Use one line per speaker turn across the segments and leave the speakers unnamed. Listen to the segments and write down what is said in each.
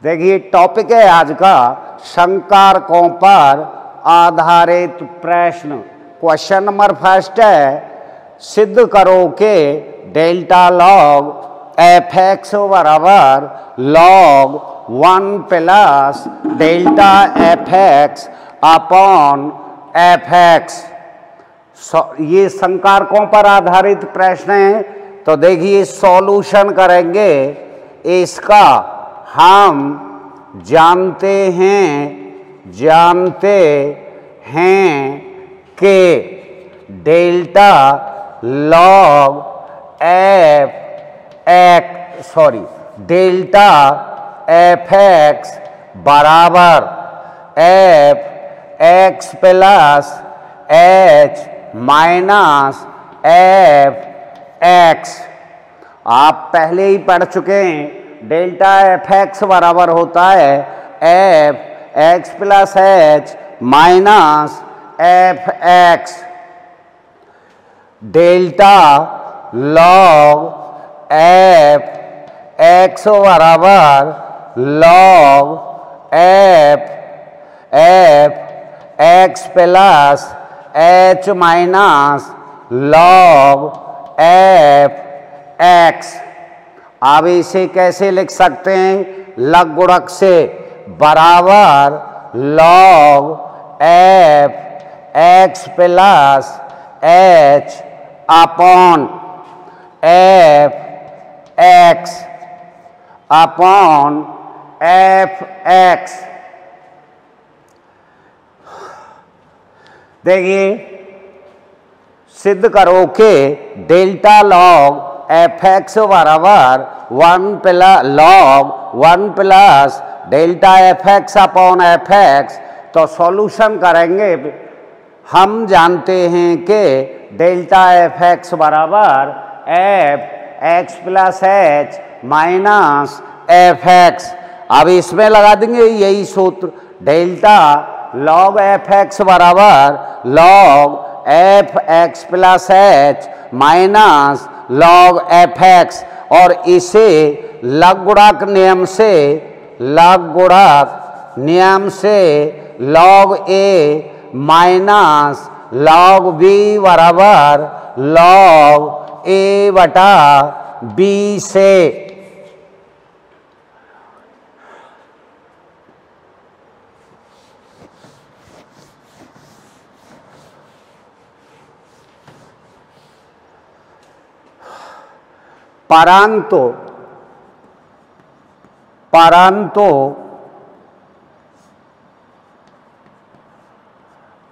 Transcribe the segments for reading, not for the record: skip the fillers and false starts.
देखिए टॉपिक है आज का संकारकों पर आधारित प्रश्न। क्वेश्चन नंबर फर्स्ट है, सिद्ध करो कि डेल्टा लॉग एफ एक्स बराबर log 1 plus delta F X upon F x. ये संकारकों पर आधारित प्रश्न है। तो देखिए सॉल्यूशन करेंगे इसका। हम जानते हैं कि delta log delta F X बराबर F X plus H minus F X. आप पहले ही पढ़ चुके हैं। डेल्टा एफ एक्स बराबर होता है F X plus H minus F X. Delta log F X बराबर log F X plus H minus log F X. अब इसे कैसे लिख सकते हैं? लघु गुणक से बराबर log F X plus H upon F X upon F x. देखिए सिद्ध करो कि डेल्टा लॉग एफ एक्स बराबर log 1 plus delta F X upon F x. तो सॉल्यूशन करेंगे। हम जानते हैं कि डेल्टा एफ एक्स बराबर F X plus H minus F X. अब इसमें लगा देंगे यही सूत्र, डेल्टा लॉग एफ एक्स बराबर log F X plus H minus log F x. और इसे लघु गुणक नियम से log A minus log B बराबर लॉग ए बटा बी से।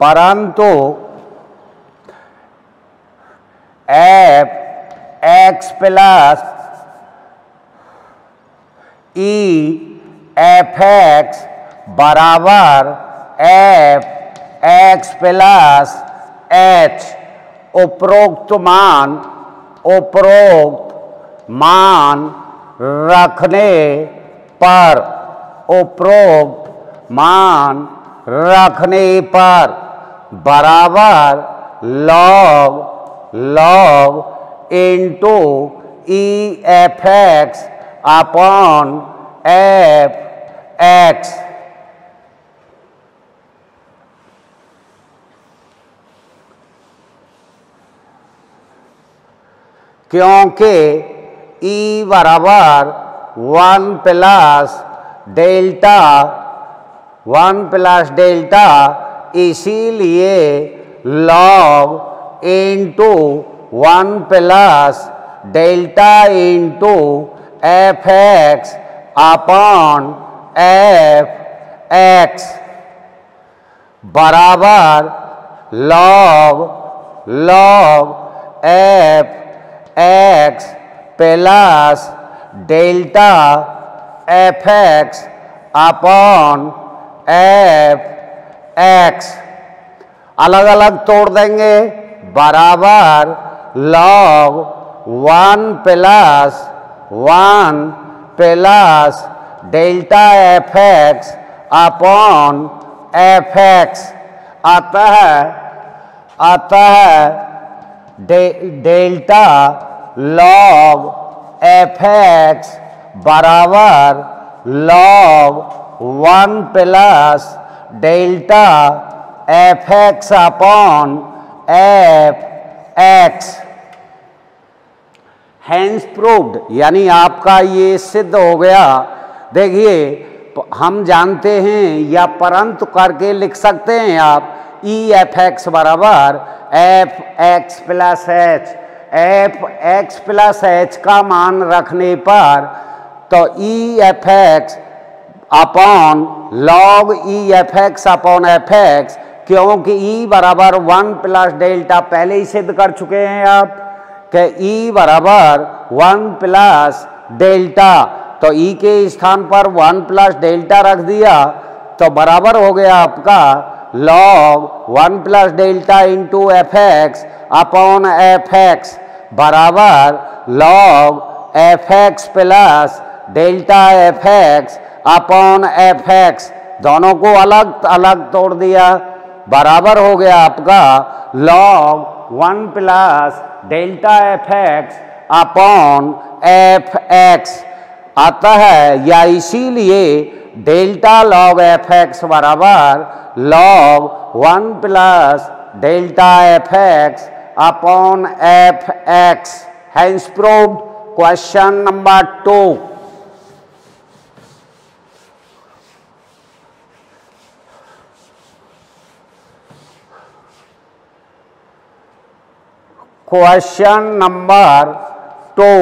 परंतु F X plus E F X बराबर एफ एक्स प्लस एच। उपरोक्त मान रखने पर बराबर log into E F X upon F X. क्योंकि ई बराबर 1 प्लस डेल्टा इसीलिए log into 1 plus delta into F X upon F X बराबर log F X plus delta F X upon F X. अलग अलग तोड़ देंगे। बराबर log 1 plus delta F X upon F X. अतः delta log F X बराबर log 1 plus delta F X upon F X. Hence proved, यानी आपका ये सिद्ध हो गया। देखिए हम जानते हैं या परंतु करके लिख सकते हैं आप, ई एफ एक्स बराबर F X plus H. F X plus H का मान रखने पर तो ई एफ एक्स अपॉन लॉग ई F X upon F X, क्योंकि ई बराबर 1 प्लस डेल्टा पहले ही सिद्ध कर चुके हैं आप कि ई बराबर 1 प्लस डेल्टा, तो ई के स्थान पर 1 प्लस डेल्टा रख दिया तो बराबर हो गया आपका log 1 plus delta into F X upon F X बराबर log F X plus delta F X upon F x. दोनों को अलग अलग तोड़ दिया, बराबर हो गया आपका log 1 plus delta F X upon F X. अतः या इसीलिए डेल्टा लॉग एफ एक्स बराबर log 1 plus delta F X upon F X. Hence proved. Question number 2। Question number 2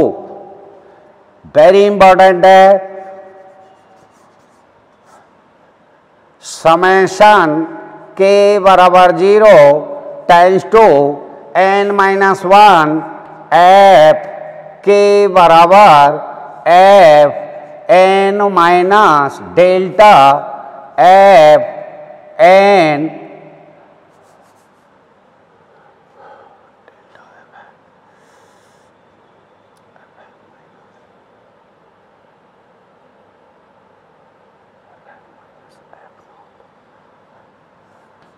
very important है। समेशन के बराबर 0 tends to n minus 1 F के बराबर F N minus delta F N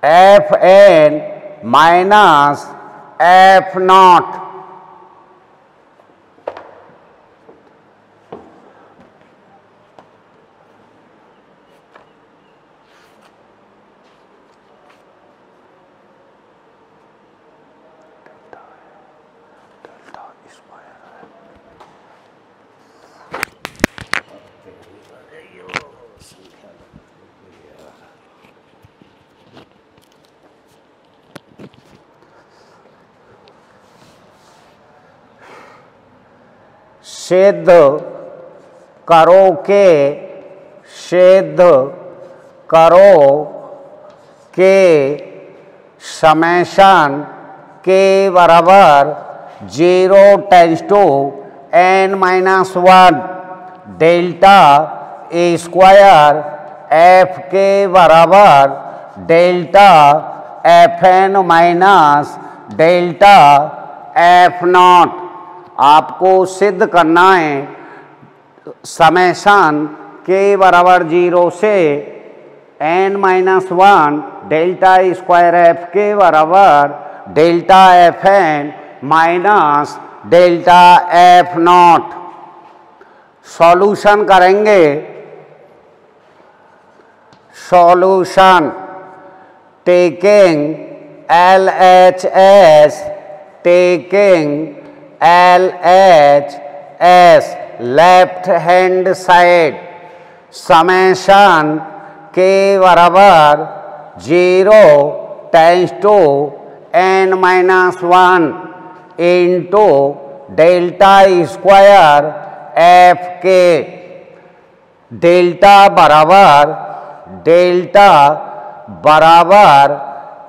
F N minus F naught. सिद्ध करो के, सिद्ध करो के समेशन के बराबर 0 tends to n minus 1 delta A square F के बराबर delta F N minus delta F naught. आपको सिद्ध करना है समेशन के बराबर 0 से n minus 1 delta square F के बराबर delta F N minus delta F naught. Solution करेंगे। Solution taking L H S, taking L H S left hand side, summation के बराबर 0 tends to n minus 1 into delta square F के, delta बराबर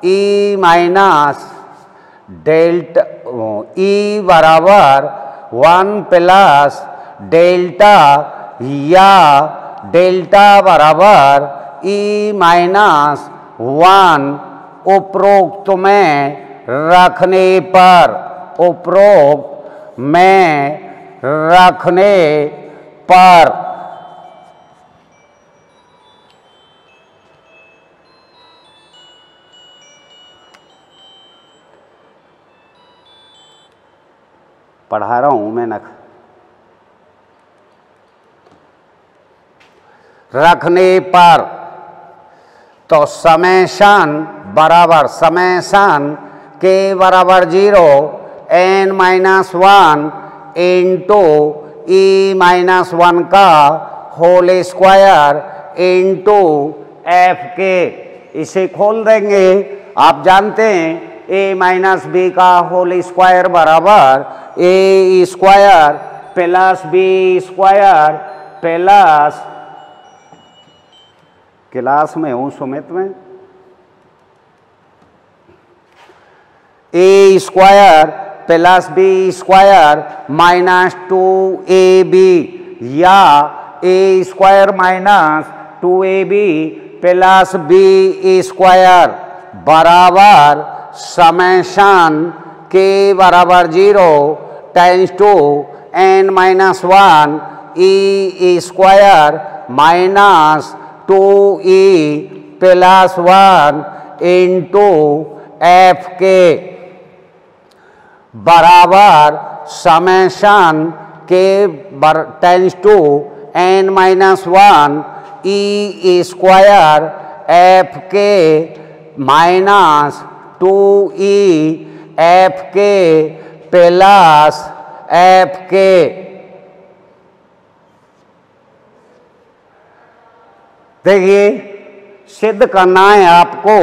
E minus delta E बराबर 1 plus delta या delta बराबर E minus 1 उपरोक्त में रखने पर, उपरोक्त में रखने पर पढ़ा रहा हूं मैं। रखने पर, तो समेशन बराबर समेशन के बराबर 0 n-1 इंटू e-1 का होल स्क्वायर इंटू एफ के। इसे खोल देंगे, आप जानते हैं ए माइनस बी का होल स्क्वायर बराबर A square plus B square plus, class में हूँ सुमित में, A square plus B square minus 2ab या A square minus 2ab plus B square बराबर समेशन के बराबर 0 tends to n-1 E square minus 2e plus 1 into F के बराबर समेशन के tends to n-1 E square F के minus 2e F के plus F के। देखिए सिद्ध करना है आपको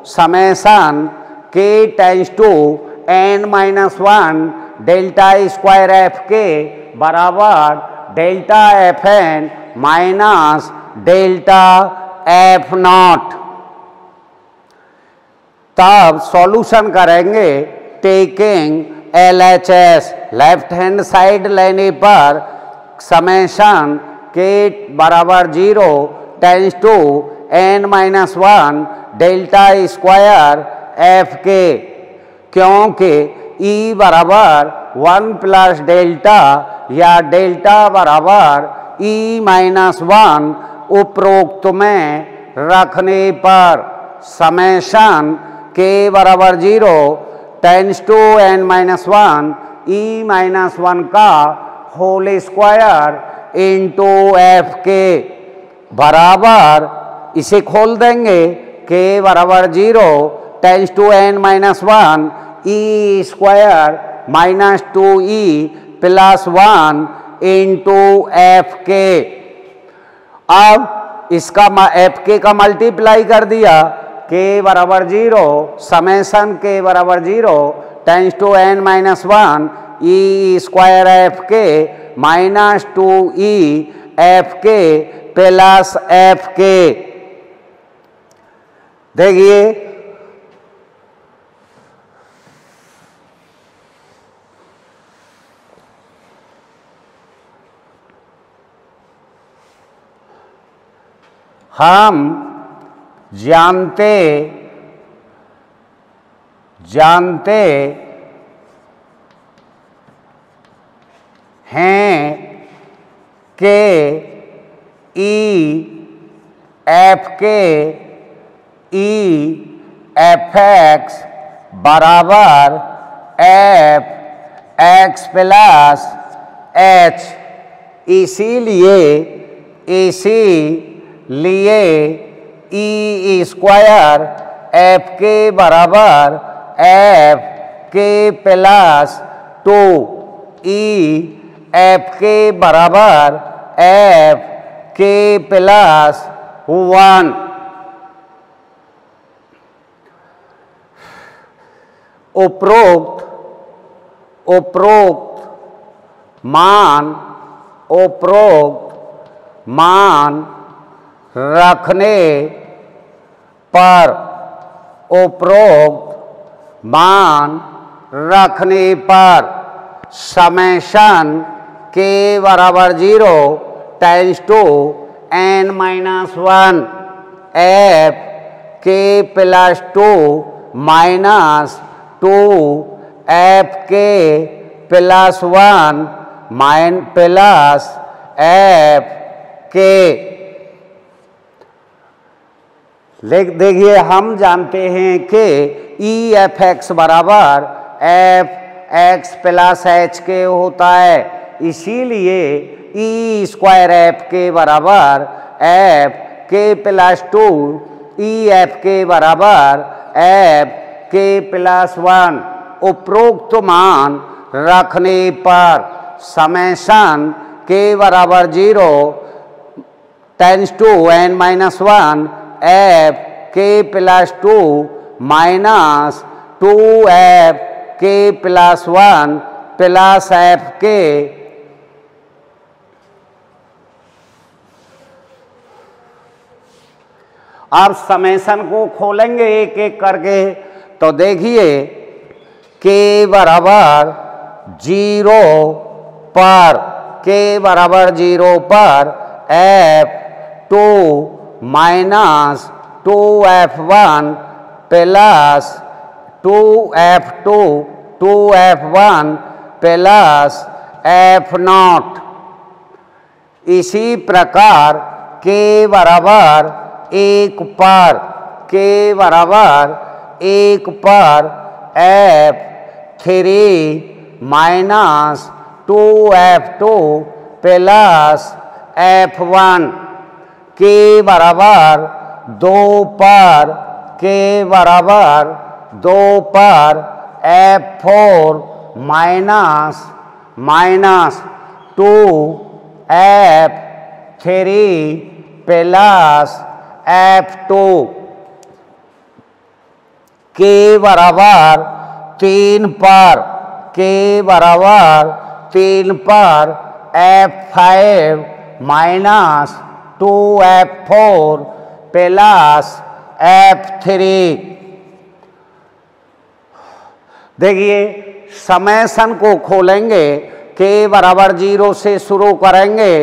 समेशन के tends to n-1 delta square F के बराबर delta F N minus delta F naught. तब सॉल्यूशन करेंगे taking LHS, left hand side लेने पर समेशन के बराबर 0 tends to n-1 delta square F के, क्योंकि E बराबर 1 प्लस डेल्टा या डेल्टा बराबर E-1 उपरोक्त में रखने पर समेशन के बराबर 0 टेंस टू n-1 E-1 का होल स्क्वायर इंटू एफ के बराबर, इसे खोल देंगे के बराबर 0 tends to n-1 E square minus 2e plus 1 into F के। अब इसका एफ के का मल्टीप्लाई कर दिया के बराबर 0 समेशन के बराबर 0 tends to n-1 E square F के माइनस 2e एफ के प्लस एफ के। देखिए हम जानते हैं कि ई एफ के ई एफ एक्स बराबर एफ एक्स प्लस एच, इसीलिए ई स्क्वायर एफ के बराबर एफ के प्लस 2 ई एफ के बराबर एफ के प्लस 1। उपरोक्त मान रखने पर समेशन के बराबर 0 टेंस टू n-1 एफ के प्लस 2 माइनस 2 एफ के प्लस 1 प्लस एफ के। देखिए हम जानते हैं कि ई एफ एक्स बराबर एफ एक्स प्लस एच के होता है, इसीलिए ई स्क्वायर एफ के बराबर एफ के प्लस 2 ई एफ के बराबर एफ के प्लस 1 उपरोक्त मान रखने पर समेशन के बराबर 0 tends to n minus 1 F के प्लस 2 माइनस 2 एफ के प्लस 1 प्लस एफ के अब समेशन को खोलेंगे एक एक करके तो देखिए के बराबर 0 पर के बराबर 0 पर F2 minus 2F1 plus 2F2 2F1 plus F0। इसी प्रकार के बराबर 1 पर के बराबर 1 पर F3 minus 2F2 plus F1 के बराबर 2 पर के बराबर 2 पर F4 minus 2 F3 plus F2 के बराबर 3 पर के बराबर 3 पर F5 minus 2F4 plus F3। देखिए समेशन को खोलेंगे के बराबर 0 से शुरू करेंगे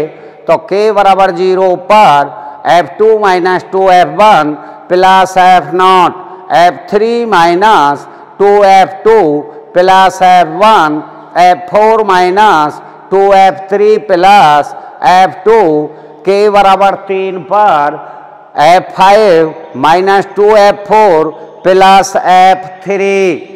तो के बराबर 0 पर F2 minus 2F1 plus F0 F3 minus 2F2 plus F1 F4 minus 2F3 plus F2 के बराबर 3 पर F5 minus 2F4 plus F3।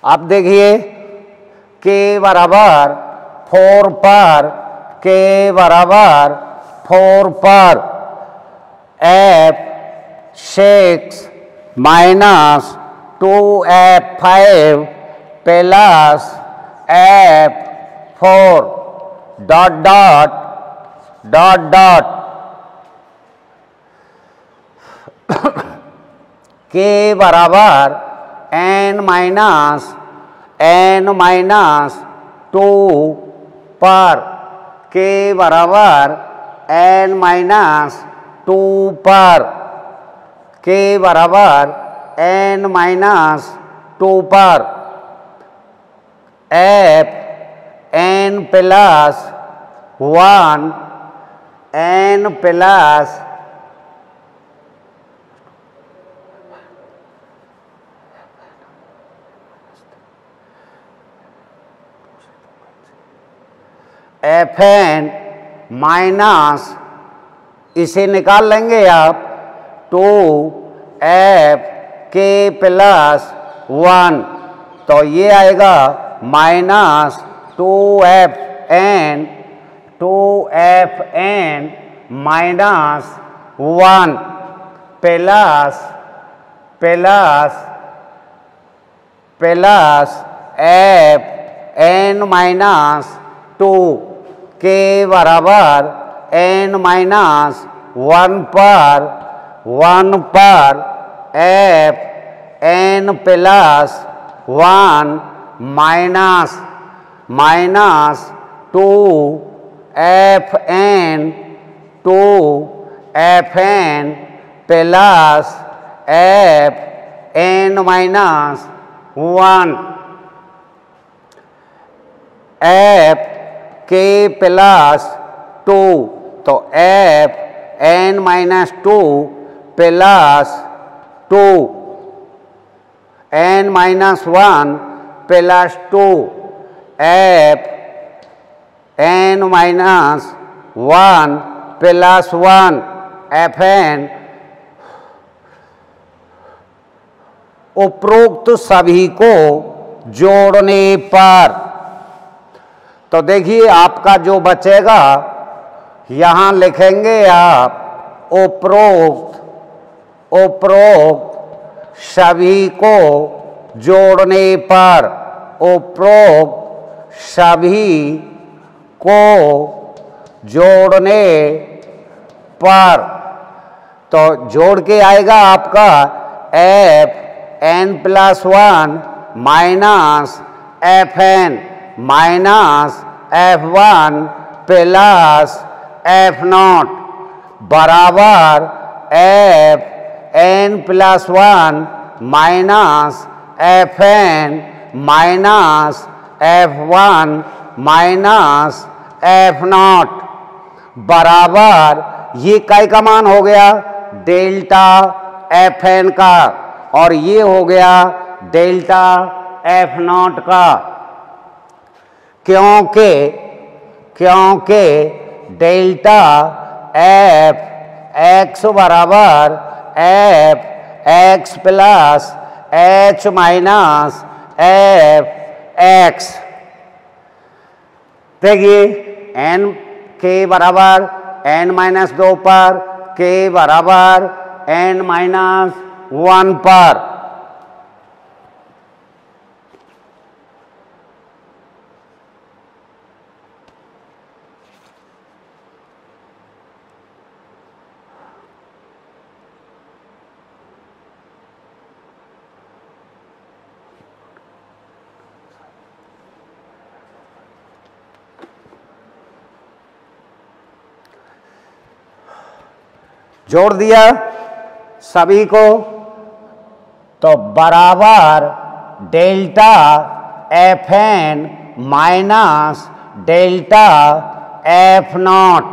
अब देखिए के बराबर 4 पर के बराबर 4 पर F6 minus 2F5 plus F4 dot dot dot dot के बराबर n माइनस 2 पर के बराबर n माइनस 2 पर के बराबर n माइनस 2 पर F n plus 1 n plus Fn minus इसे निकाल लेंगे आप 2F के प्लस 1 तो ये आएगा minus 2Fn minus 1 plus Fn minus 2 के बराबर n माइनस 1 पर n plus 1 minus 2 fn 2 fn plus fn minus 1 f k plus 2, तो f n minus 2 plus 2 n minus 1 plus 2 f n minus 1 plus 1 fn। उपरोक्त सभी को जोड़ने पर, तो देखिए आपका जो बचेगा यहां लिखेंगे आप उपरोक्त सभी को जोड़ने पर, उपरोक्त सभी को जोड़ने पर, तो जोड़ के आएगा आपका f n plus 1 minus fn minus f1 plus f0 बराबर f n plus 1 minus fn minus f1 minus f0 बराबर, ये काय का मान हो गया डेल्टा fn का, और ये हो गया डेल्टा f0 का, क्योंकि डेल्टा f x बराबर f x plus h minus f x। देखिए n के बराबर n माइनस 2 पर, k बराबर n माइनस 1 पर, जोड़ दिया सभी को, तो बराबर delta fn minus delta f0।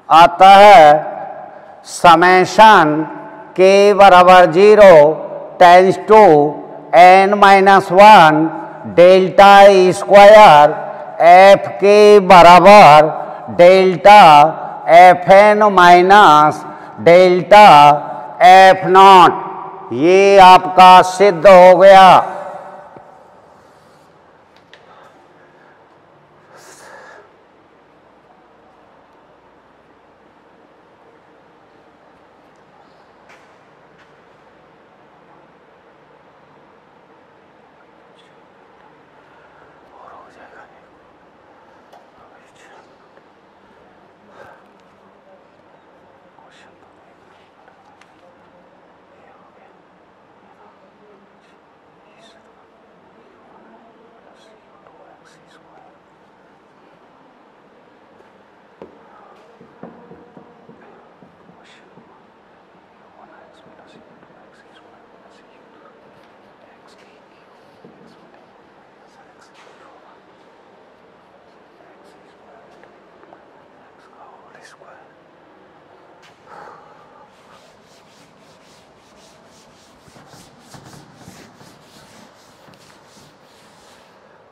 अतः समेशन k बराबर 0 tends to n minus 1 delta square f के बराबर delta fn minus delta f0, ये आपका सिद्ध हो गया।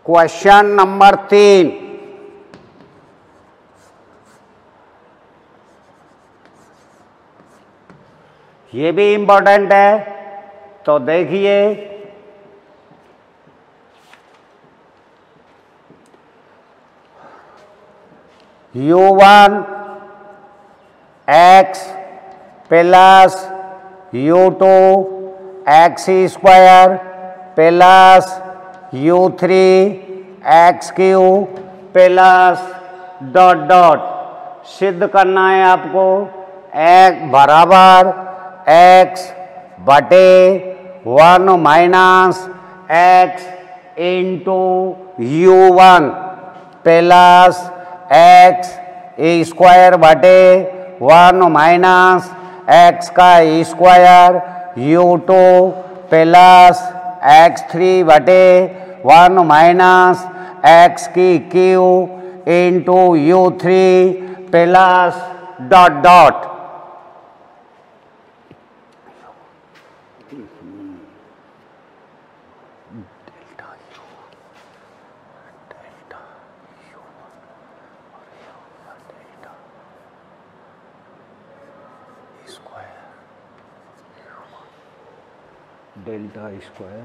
क्वेश्चन नंबर 3, ये भी इंपॉर्टेंट है, तो देखिए u1 x plus u2 x square plus u3 x Q plus dot dot सिद्ध करना है आपको x बराबर x बटे 1 minus x into u1 plus x square बटे 1 माइनस x का स्क्वायर u2 प्लस x3 बटे 1 माइनस x की Q into u3 plus dot dot delta square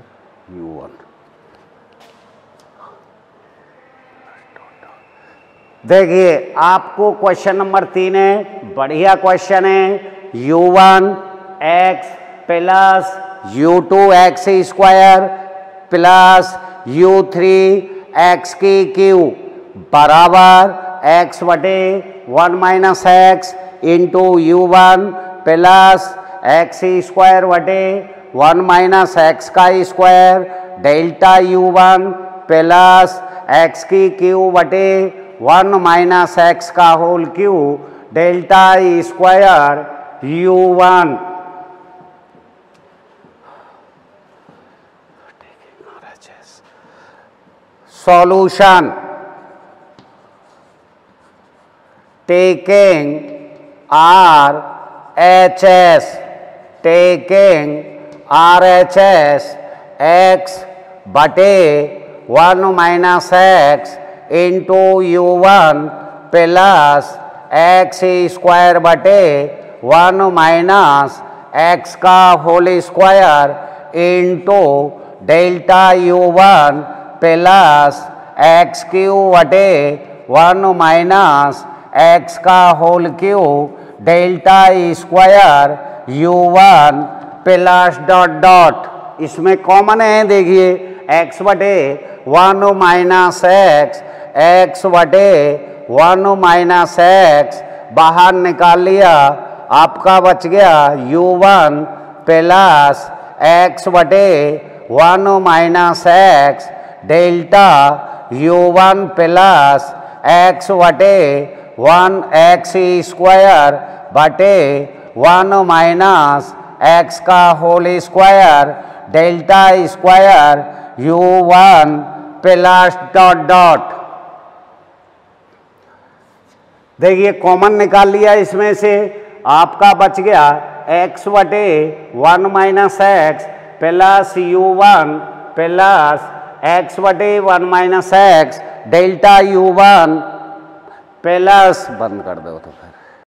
u1। देखिए आपको क्वेश्चन नंबर 3 है, बढ़िया क्वेश्चन है। u1 x plus u2 x square plus u3 x की क्यू बराबर x बटे 1 minus x into u1 plus x square बटे 1 माइनस x का square delta u1 plus x की क्यू बटे 1 माइनस x का whole cube delta square u1। Solution taking RHS x बटे 1 minus x into u1 plus x square बटे 1 minus x का whole square into delta u1 plus x cube बटे 1 minus x का whole cube delta square u1 plus dot dot. इसमें common है, देखिए x बटे 1 minus x बटे 1 minus x बाहर निकाल लिया, आपका बच गया u1 प्लस x बटे 1 minus x delta u1 plus x बटे 1 x स्क्वायर बटे 1 माइनस x का whole square delta square u1 plus dot dot. देखिए कॉमन निकाल लिया, इसमें से आपका बच गया x बटे 1 minus x plus u1 plus x बटे 1 minus x delta u1 plus बंद कर दो तो फिर